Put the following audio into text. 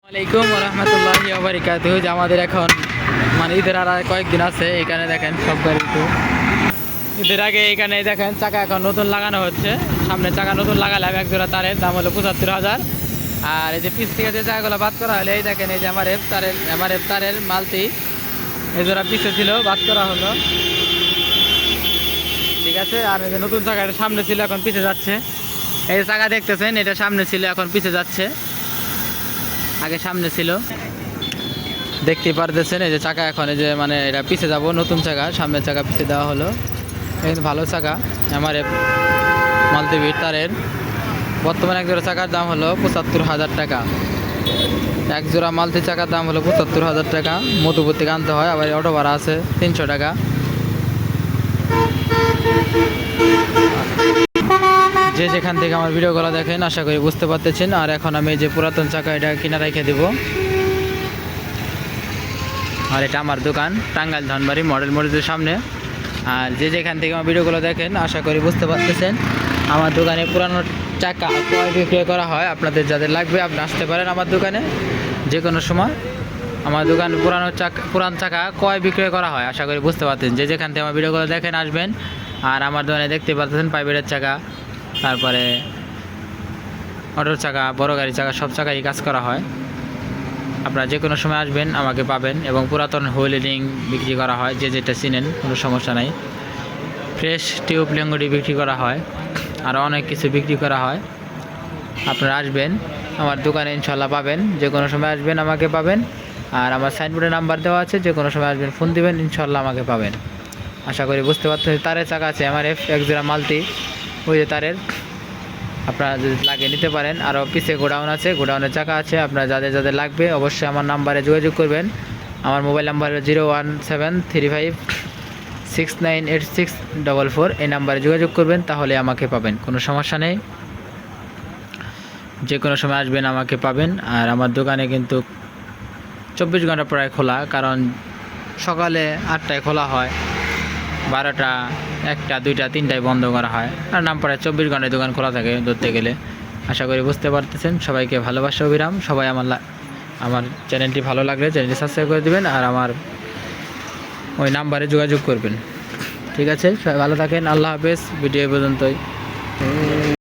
আলাইকুম রহমতুল্লাহি ওয়া বারাকাতুহু। যে আমাদের এখন মানে ঈদের আর কয়েকদিন আছে, এখানে দেখেন সব গাড়ি তো ঈদের আগে এখানে দেখেন চাকা এখন নতুন লাগানো হচ্ছে। সামনে চাকা নতুন লাগালাম, এক জোড়া তারের দাম হলো ৭৫,০০০। আর এই যে পিস থেকে যে চাকাগুলো বাদ করা হলো, এই দেখেন এই যে এমআরএফ তারের মালতি এই জোড়া পিসে ছিল, বাদ করা হলো, ঠিক আছে। আর এই যে নতুন চাকা এটা সামনে ছিল, এখন পিছে যাচ্ছে। এই যে চাকা দেখতেছেন, এটা সামনে ছিল, এখন পিছে যাচ্ছে, আগে সামনে ছিল, দেখতে পারতেছেন। এই যে চাকা এখন এই যে মানে এটা পিছে যাব, নতুন চাকা, সামনের চাকা পিছে দেওয়া হলো। কিন্তু ভালো চাকা এমআরএফ মাল্টিভিট তারের। বর্তমানে এক জোড়া চাকার দাম হলো ৭৫,০০০ টাকা। এক জোড়া মাল্টি চাকার দাম হলো ৭৫,০০০ টাকা। মধুপুর থেকে আনতে হয়, আবার অটো ভাড়া আছে ৩০০ টাকা। যে যেখান থেকে আমার ভিডিওগুলো দেখেন আশা করি বুঝতে পারতেছেন। আর এখন আমি যে পুরাতন চাকা এটা কিনা রেখে দেবো। আর এটা আমার দোকান টাঙ্গাইল ধনবাড়ি মডেল মসজিদের সামনে। আর যে যেখান থেকে আমার ভিডিওগুলো দেখেন আশা করি বুঝতে পারতেছেন। আমার দোকানে পুরানো চাকা ক্রয় বিক্রয় করা হয়। আপনাদের যাদের লাগবে আপনি আসতে পারেন আমার দোকানে যে কোনো সময়। আমার দোকানে পুরান চাকা ক্রয় বিক্রয় করা হয়, আশা করি বুঝতে পারতেন। যে যেখান থেকে আমার ভিডিওগুলো দেখেন আসবেন। আর আমার দোকানে দেখতে পাচ্ছেন প্রাইভেটের চাকা, তারপরে অটোর চাকা, বড় গাড়ির চাকা, সব চাকাই কাজ করা হয়। আপনারা যে কোনো সময় আসবেন আমাকে পাবেন। এবং পুরাতন হুইল রিং বিক্রি করা হয়, যে যেটা চিনেন কোনো সমস্যা নাই। ফ্রেশ টিউব লেঙ্গুটি বিক্রি করা হয়, আরও অনেক কিছু বিক্রি করা হয়। আপনারা আসবেন আমার দোকানে, ইনশাল্লাহ পাবেন। যে কোনো সময় আসবেন আমাকে পাবেন। আর আমার সাইনবোর্ডে নাম্বার দেওয়া আছে, যে কোনো সময় আসবেন, ফোন দিবেন, ইনশাল্লাহ আমাকে পাবেন। আশা করি বুঝতে পারতেন। তারের চাকা আছে এমআরএফ এক জোড়া মাল্টি, ওই যে তারের, আপনারা যদি লাগে নিতে পারেন। আরও পিছে গোডাউন আছে, গোডাউনের চাকা আছে। আপনারা যাদের যাদের লাগবে অবশ্যই আমার নাম্বারে যোগাযোগ করবেন। আমার মোবাইল নাম্বার 01735698644। এই নাম্বারে যোগাযোগ করবেন, তাহলে আমাকে পাবেন, কোনো সমস্যা নেই। যে কোনো সময় আসবেন আমাকে পাবেন। আর আমার দোকানে কিন্তু 24 ঘন্টা প্রায় খোলা, কারণ সকালে 8টায় খোলা হয়, 12টা, 1টা, 2টা, 3টায় বন্ধ করা হয়। আর নাম পড়ায় 24 ঘন্টায় দোকান খোলা থাকে ধরতে গেলে। আশা করি বুঝতে পারতেছেন। সবাইকে ভালোবাসা অবিরাম। সবাই আমার চ্যানেলটি ভালো লাগলে চ্যানেলটি সাবস্ক্রাইব করে দেবেন, আর আমার ওই নাম্বারে যোগাযোগ করবেন, ঠিক আছে। সবাই ভালো থাকেন, আল্লাহ হাফেজ। ভিডিও পর্যন্তই।